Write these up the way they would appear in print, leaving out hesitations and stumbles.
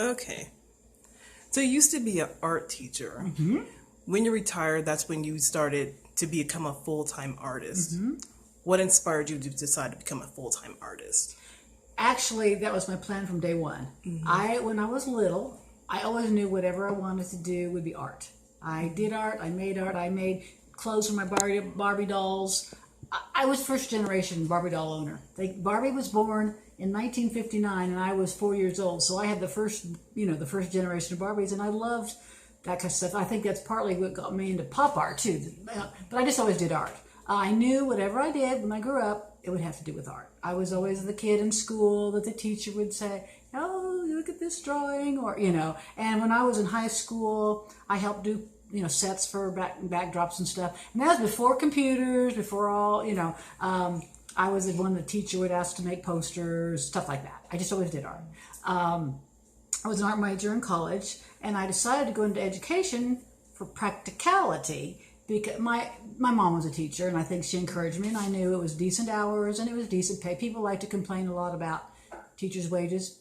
Okay. So you used to be an art teacher. When you retired, that's when you started to become a full-time artist. What inspired you to decide to become a full-time artist? Actually, that was my plan from day one. When I was little, I always knew whatever I wanted to do would be art. I did art. I made clothes for my Barbie dolls. I was first generation Barbie doll owner. Barbie was born in 1959, and I was 4 years old, so I had the first generation of Barbies, and I loved that kind of stuff. I think that's partly what got me into pop art too. But I just always did art. I knew whatever I did when I grew up, it would have to do with art. I was always the kid in school that the teacher would say, "Oh, look at this drawing," or And when I was in high school, I helped do sets for backdrops and stuff. And that was before computers, before all I was the one the teacher would ask to make posters, stuff like that. I just always did art. I was an art major in college, and I decided to go into education for practicality because my mom was a teacher, and I think she encouraged me, and I knew it was decent hours and it was decent pay. People like to complain a lot about teachers' wages,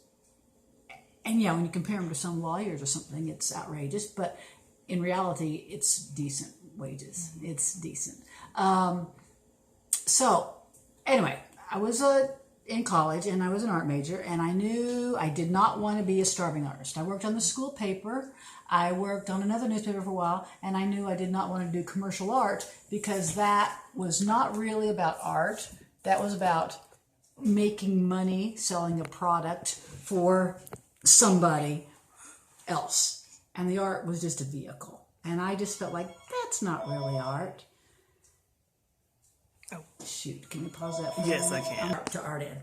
and when you compare them to some lawyers or something, it's outrageous, but in reality, it's decent wages. It's decent. So anyway, I was in college, and I was an art major, and I knew I did not want to be a starving artist. I worked on the school paper. I worked on another newspaper for a while, and I knew I did not want to do commercial art because that was not really about art. That was about making money, selling a product for somebody else. And the art was just a vehicle. And I just felt like, that's not really art. Oh. Shoot, can you pause that for Yes, me? I can. To art ed.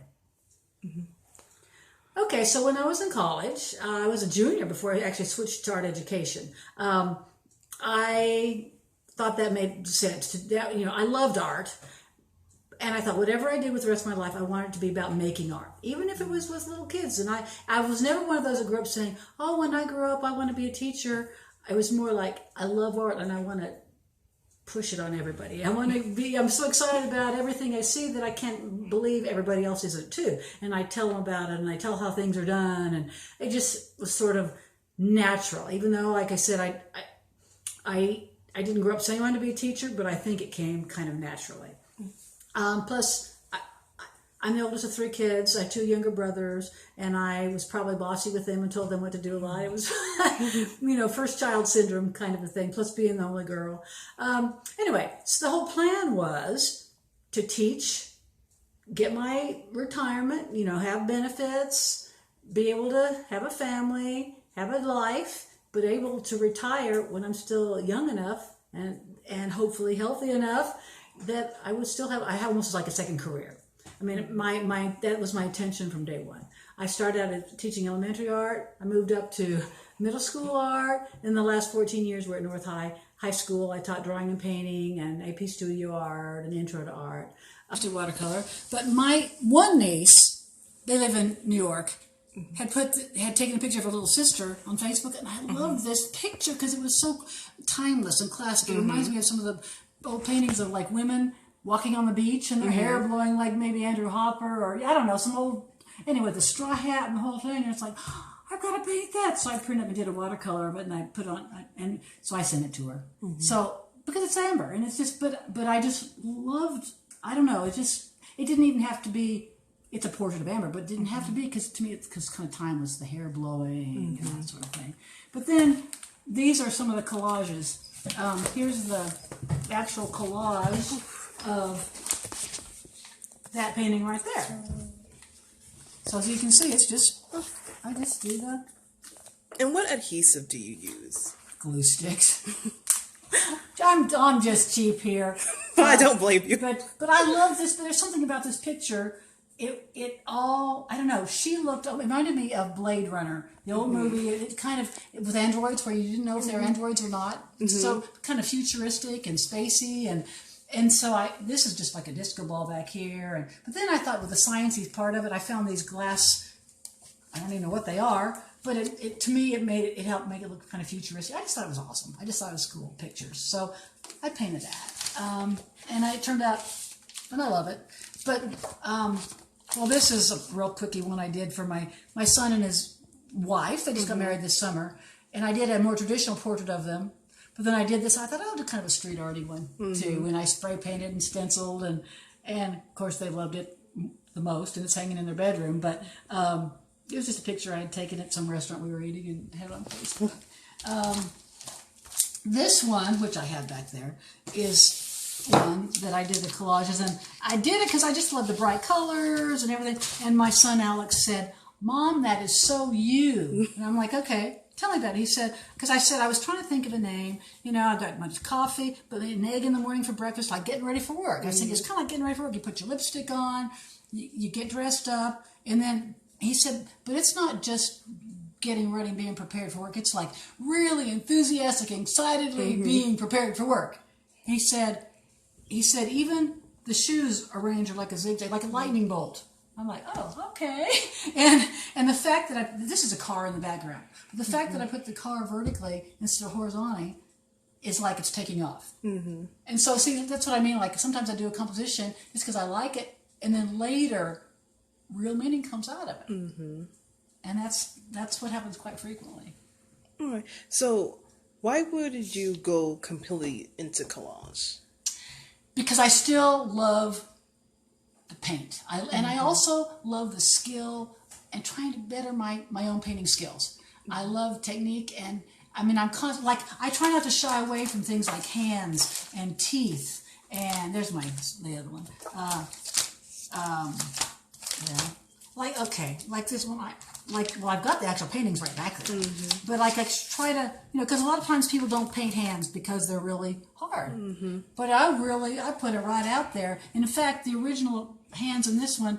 Okay, so when I was in college, I was a junior before I actually switched to art education. I thought that made sense. I loved art. And I thought, whatever I did with the rest of my life, I wanted it to be about making art, even if it was with little kids. And I was never one of those that grew up saying, "Oh, when I grow up, I want to be a teacher." I was more like, I love art, and I want to push it on everybody. I'm so excited about everything I see that I can't believe everybody else is it too. And I tell them about it, and I tell how things are done, and it just was sort of natural. Even though, like I said, I didn't grow up saying I wanted to be a teacher, but I think it came kind of naturally. Plus, I'm the oldest of 3 kids. I have 2 younger brothers, and I was probably bossy with them and told them what to do a lot. It was, first child syndrome kind of a thing, plus being the only girl. Anyway, so the whole plan was to teach, get my retirement, have benefits, be able to have a family, have a life, but able to retire when I'm still young enough and hopefully healthy enough that I would still I almost like a second career. I mean, that was my intention from day one. I started out at teaching elementary art. I moved up to middle school art. In the last 14 years, we're at North High School. I taught drawing and painting and AP studio art and intro to art. I did watercolor. But my one niece, they live in New York, had taken a picture of her little sister on Facebook, and I loved this picture because it was so timeless and classic. It reminds me of some of the old paintings of like women walking on the beach and their hair blowing like maybe Andrew Hopper or I don't know, some old, anyway, the straw hat and the whole thing. And it's like, I've got to paint that. So I printed up and did a watercolor of it, and I put on, and so I sent it to her. So, because it's amber, and it's just, but I just loved, I don't know, it didn't even have to be, it's a portrait of Amber, but it didn't have to be, because to me it's kind of timeless, the hair blowing and that sort of thing. But then, these are some of the collages. Here's the actual collage of that painting right there. So as you can see, it's just, I just do the And what adhesive do you use? glue sticks. I'm just cheap here. I don't blame you. But I love this. But there's something about this picture. It all, I don't know. It reminded me of Blade Runner, the old movie. It kind of with androids, where you didn't know if they were androids or not. So kind of futuristic and spacey, and so this is just like a disco ball back here. But then I thought with the sciencey part of it, I found these glass. I don't even know what they are, but to me it helped make it look kind of futuristic. I just thought it was awesome. I just thought it was cool pictures. So I painted that, and it turned out, and I love it. But well, this is a real quickie one I did for my son and his wife. They just got married this summer. And I did a more traditional portrait of them. But then I did this. I thought, I'll do kind of a street arty one too. And I spray painted and stenciled. And of course, they loved it the most. And it's hanging in their bedroom. But it was just a picture I had taken at some restaurant we were eating and had it on Facebook. This one, which I have back there, is one that I did the collages. And I did it because I just love the bright colors and everything. And my son Alex said, Mom, that is so you. And I'm like, okay, tell me about it. He said, because I said I was trying to think of a name. You know, I've got much coffee, but an egg in the morning for breakfast, like getting ready for work. I said, it's kind of like getting ready for work. You put your lipstick on, you get dressed up. And then he said, but it's not just getting ready and being prepared for work. It's like really enthusiastic, excitedly being prepared for work. He said, even the shoes arranged are like a zigzag, like a lightning bolt. I'm like, oh, okay. And the fact that this is a car in the background. The fact that I put the car vertically instead of horizontally is like it's taking off. And so, see, that's what I mean. Like sometimes I do a composition just because I like it, and then later, real meaning comes out of it. And that's what happens quite frequently. All right. So, why would you go completely into collage? Because I still love the paint. And I also love the skill and trying to better my own painting skills. I love technique, and I mean, I try not to shy away from things like hands and teeth. And there's the other one. Yeah. Like this one, I've got the actual paintings right back there. But like I try to, because a lot of times people don't paint hands because they're really hard. But I put it right out there. And in fact, the original hands in this one,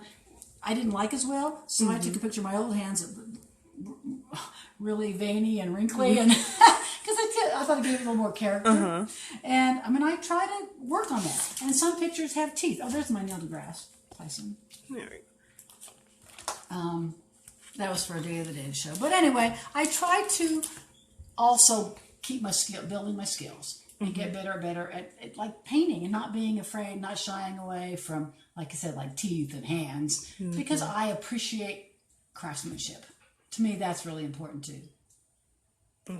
I didn't like as well. So I took a picture of my old hands, really veiny and wrinkly, and because I thought it gave it a little more character. And I mean, I try to work on that. And some pictures have teeth. Oh, there's my Neil deGrasse Tyson. All right. That was for a Day of the Dead show. But anyway, I try to also keep building my skills and get better and better at like painting and not being afraid, not shying away from, like I said, like teeth and hands, because I appreciate craftsmanship. To me, that's really important too,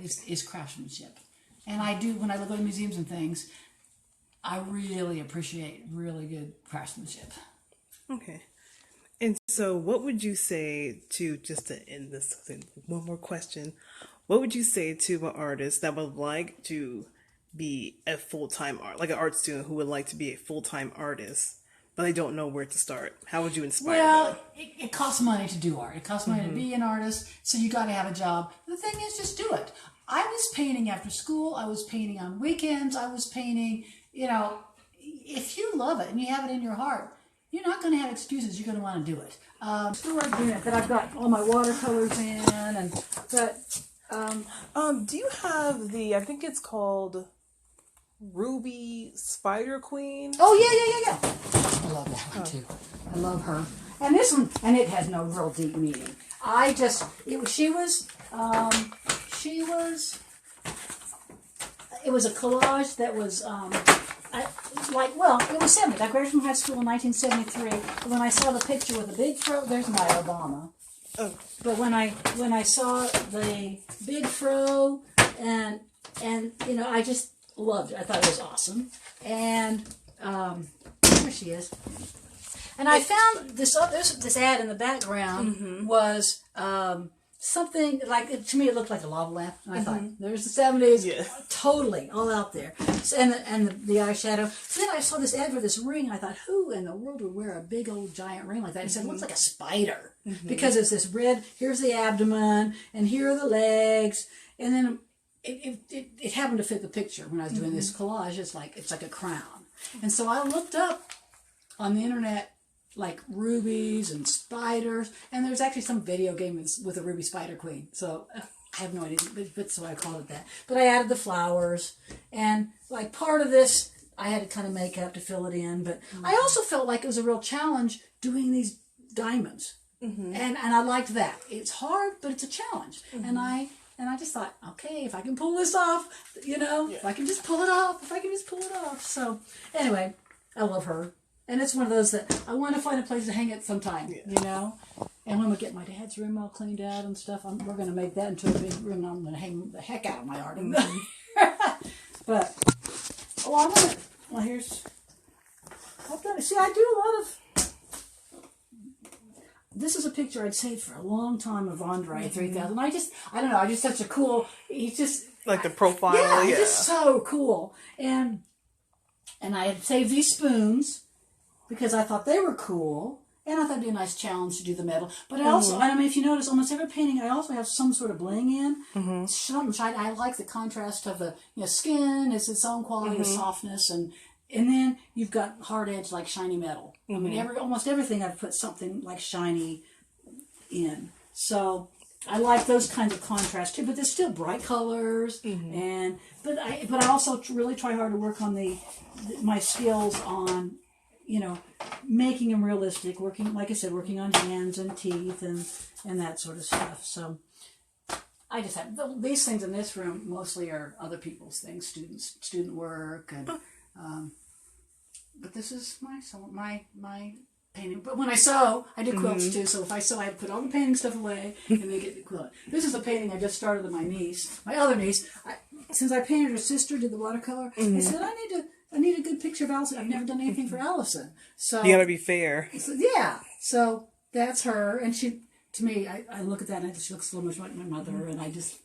is craftsmanship. And I do, when I go to museums and things, I really appreciate really good craftsmanship. Okay. And so what would you say just to end this, one more question, what would you say to an artist that would like to be a full-time like an art student who would like to be a full-time artist, but they don't know where to start? How would you inspire them? It costs money to do art. It costs money to be an artist, so you got to have a job. The thing is, just do it. I was painting after school. I was painting on weekends. I was painting, if you love it and you have it in your heart, you're not going to have excuses. You're going to want to do it. Storage unit that I've got all my watercolors in, do you have I think it's called Ruby Spider Queen? Oh yeah. I love that one too. I love her. And this one, and it has no real deep meaning. It was a collage that was, it was 70. I graduated from high school in 1973. When I saw the picture with the big fro, there's my Obama. Oh. But when I saw the big fro and I just loved it. I thought it was awesome. And there she is. And I found this ad in the background was something like, to me it looked like a lava lamp. And I thought, there's the 70s, totally all out there. And the eyeshadow. So then I saw this ad for this ring, and I thought, who in the world would wear a big old giant ring like that? It said, it looks like a spider. Because it's this red, here's the abdomen, and here are the legs. And then it happened to fit the picture when I was doing this collage. It's like a crown. And so I looked up on the internet like rubies and spiders, and there's actually some video game with a ruby spider queen. So I have no idea, but so I call it that. But I added the flowers, and like part of this I had to kind of make up to fill it in. But I also felt like it was a real challenge doing these diamonds, and I liked that. It's hard, but it's a challenge, and I just thought, okay, if I can pull this off, if I can just pull it off, So anyway, I love her. And it's one of those that I want to find a place to hang it sometime, And when we get my dad's room all cleaned out and stuff, we're going to make that into a big room. I'm going to hang the heck out of my art in there. But, here's, see, I do a lot of, this is a picture I'd saved for a long time of Andre 3000. I don't know, just such a cool, he's just. Like the profile, yeah. Just so cool. And I had saved these spoons because I thought they were cool. And I thought it'd be a nice challenge to do the metal. But I also, I mean, if you notice, almost every painting, I also have some sort of bling in. Something shiny. I like the contrast of the skin. It's its own quality of softness. And then you've got hard edge like shiny metal. I mean, almost everything I've put something like shiny in. So I like those kinds of contrast too. But there's still bright colors. But I also really try hard to work on my skills on, making them realistic, working, like I said, working on hands and teeth and that sort of stuff. So I just have these things in this room mostly are other people's things, student work, and but this is my painting. But when I sew, I do quilts too. So if I sew, I put all the painting stuff away and make it the quilt. This is a painting I just started with my other niece. Since I painted her sister, did the watercolor, I said I need a good picture of Allison. I've never done anything for Allison. So you gotta be fair. So, yeah. So that's her. And she, to me, I look at that and she looks so much like my mother. And I just,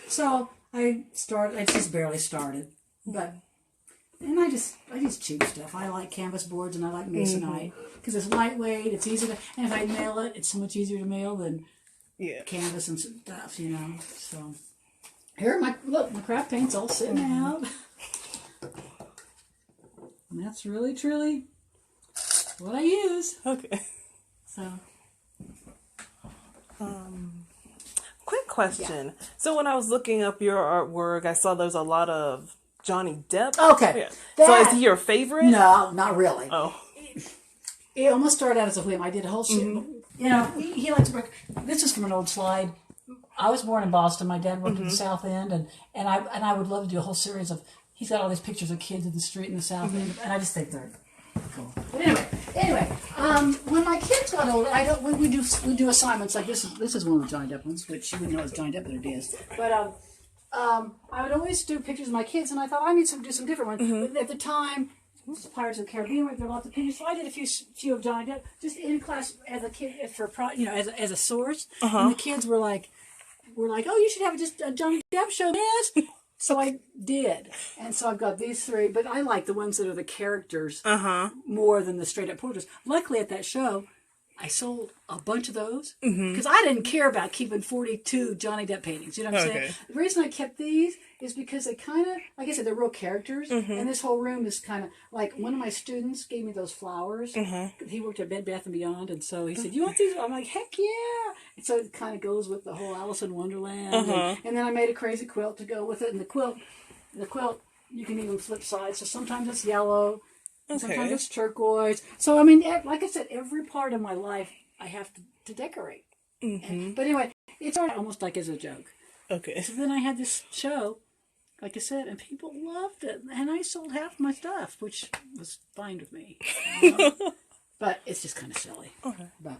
So I just barely started. And I just cheap stuff. I like canvas boards and I like masonite. Because it's lightweight, it's easy to, and if I mail it, it's so much easier to mail than canvas and stuff, So here my craft paint's all sitting out. And that's really, truly what I use. Okay. So. Quick question. Yeah. So when I was looking up your artwork, I saw there's a lot of Johnny Depp. Okay. Yeah. So is he your favorite? No, not really. Oh. It almost started out as a whim. I did a whole shit. He likes to work. This is from an old slide. I was born in Boston. My dad worked in the South End, and I would love to do a whole series of. He's got all these pictures of kids in the street in the South End, and I just think they're cool. But anyway, when my kids got older, we do assignments like this. This is one of the Johnny Depp ones, which you wouldn't know it's Johnny Depp, but it is. But I would always do pictures of my kids, and I thought I need to do some different ones. But at the time, Pirates of the Caribbean, there were lots of pictures, so I did a few of Johnny Depp just in class as a kid as a source. And the kids were like, oh, you should have just a Johnny Depp show, yes. So I did, and so I've got these three, but I like the ones that are the characters more than the straight-up portraits. Luckily, at that show, I sold a bunch of those because I didn't care about keeping 42 Johnny Depp paintings. You know what I'm saying? The reason I kept these is because they kind of, like I said, they're real characters, and this whole room is kind of like one of my students gave me those flowers. He worked at Bed Bath & Beyond, and so he said, "You want these?" I'm like, "Heck yeah!" And so it kind of goes with the whole Alice in Wonderland. And then I made a crazy quilt to go with it, and the quilt, you can even flip sides. So sometimes it's yellow. Sometimes it's turquoise. So, I mean, like I said, every part of my life I have to decorate. But anyway, it started almost like as a joke. Okay. So then I had this show, like I said, and people loved it. And I sold half my stuff, which was fine with me. But it's just kind of silly. Okay. But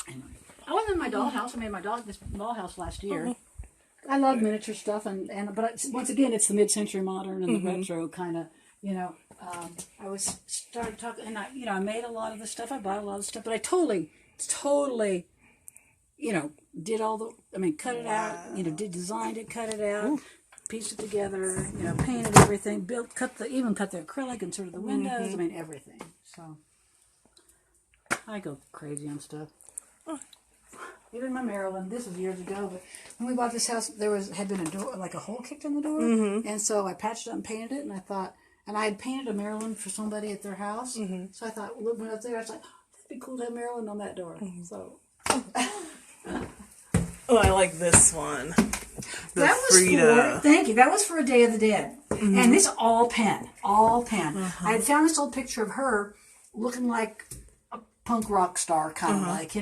anyway. I went in my dollhouse. I made this dollhouse last year. I love miniature stuff, but once again, it's the mid-century modern and the retro kind of, I was started talking, and I made a lot of the stuff. I bought a lot of stuff, but I totally, did cut it out, designed it, cut it out, pieced it together, painted everything, even cut the acrylic and sort of the windows. I mean, everything. So I go crazy on stuff. Even my Maryland, this was years ago, but when we bought this house, had been a door, like a hole kicked in the door, and so I patched it up and painted it, and I thought. And I had painted a Maryland for somebody at their house. So I thought, looking up there, I was like, that'd be cool to have Maryland on that door. So. Oh, I like this one. That was thank you. That was for a Day of the Dead. And this all pen. I had found this old picture of her looking like a punk rock star, kind of like,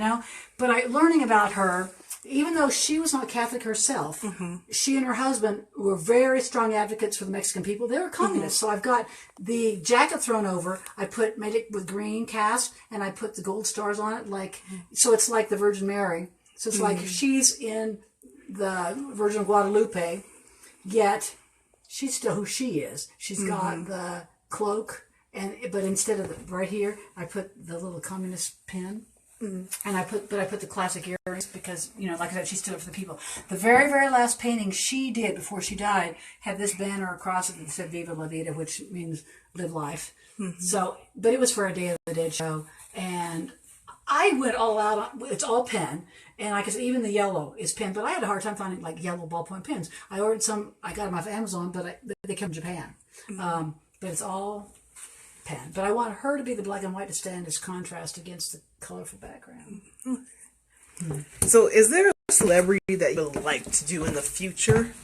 But learning about her, even though she was not Catholic herself, she and her husband were very strong advocates for the Mexican people. They were communists. So I've got the jacket thrown over. Made it with green cast, and I put the gold stars on it, so it's like the Virgin Mary. So it's like she's in the Virgin of Guadalupe, yet she's still who she is. She's got the cloak, but instead of right here, I put the little communist pin. And I put the classic earrings because, like I said, she stood up for the people. The very, very last painting she did before she died had this banner across it that said Viva La Vida, which means live life. So, but it was for a Day of the Dead show. And I went all out. It's all pen. And like I said, even the yellow is pen. But I had a hard time finding yellow ballpoint pens. I ordered some. I got them off Amazon, but they come from Japan. But it's all pen. But I want her to be the black and white to stand as contrast against the colorful background. So is there a celebrity that you would like to do in the future?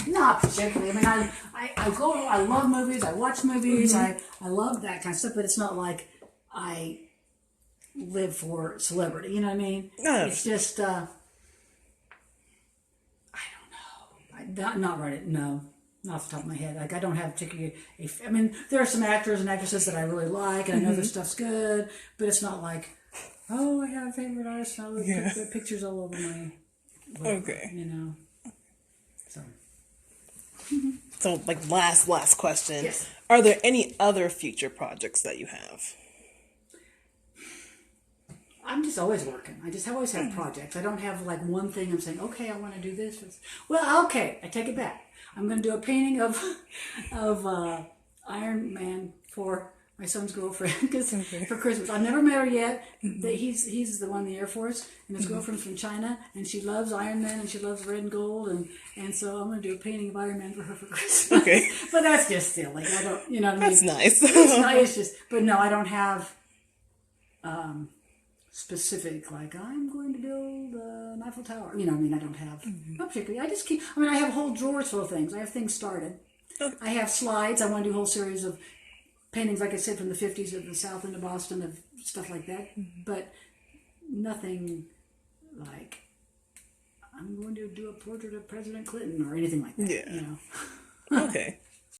Not particularly. I mean, I love movies. I watch movies. I love that kind of stuff. But it's not like I live for celebrity. You know what I mean? No. It's just I don't know. Not right. No. Not off the top of my head. I don't have particularly. I mean, there are some actors and actresses that I really like, and I know their stuff's good, but it's not like, oh, I have a favorite artist. And I look at pictures all over my. Okay. So. So, last question. Yes. Are there any other future projects that you have? I'm just always working. I just always have projects. I don't have one thing I'm saying, okay, I want to do this. Well, okay, I take it back. I'm going to do a painting of Iron Man for my son's girlfriend for Christmas. I've never met her yet. He's the one in the Air Force, and his girlfriend's from China, and she loves Iron Man, and she loves red and gold, and so I'm going to do a painting of Iron Man for her for Christmas. Okay. But that's just silly. I don't, you know what I mean? That's nice. It's nice, but no, I don't have specific, I'm going to build an Eiffel Tower. I don't have, not particularly. I have whole drawers full of things. I have things started. Okay. I have slides. I want to do a whole series of paintings, like I said, from the 50s of the South End of Boston, of stuff like that. But nothing like, I'm going to do a portrait of President Clinton or anything like that. Yeah. Okay.